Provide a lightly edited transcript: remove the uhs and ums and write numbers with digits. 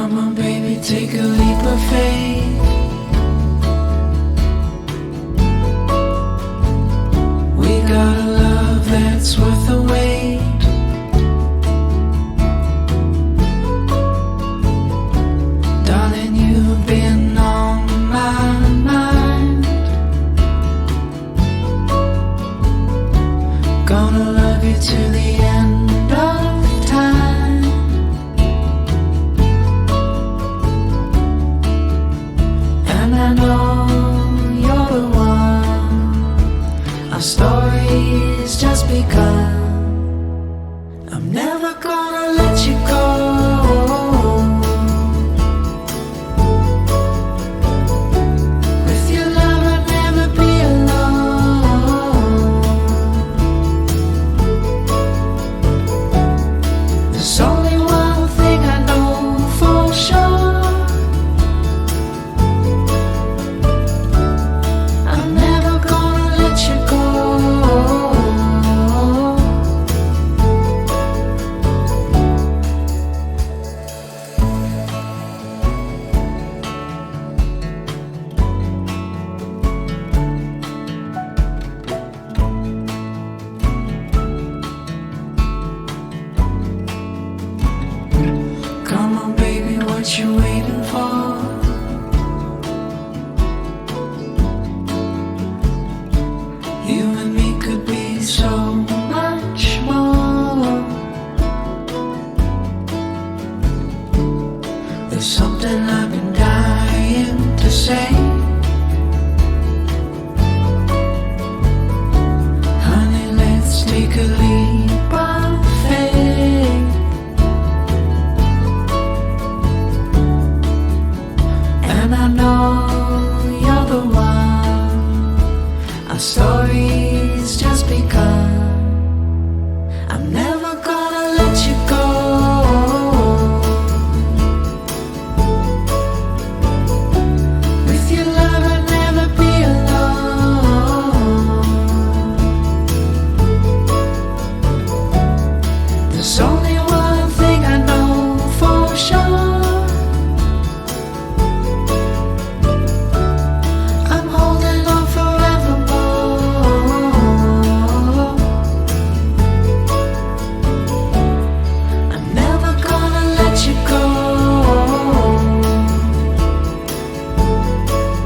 Come on, baby, take a leap of faith. We got a love that's worth the wait. Darling, you've been on my mind. Gonna love you to the end of time. And I know you're the one. Our story's just begun. I'm never gonna let you go. With your love I'd never be alone. There's only one thing I know for sure. I'm never gonna let you go. Come on, baby, what you waiting for? You and me could be so much more. There's something I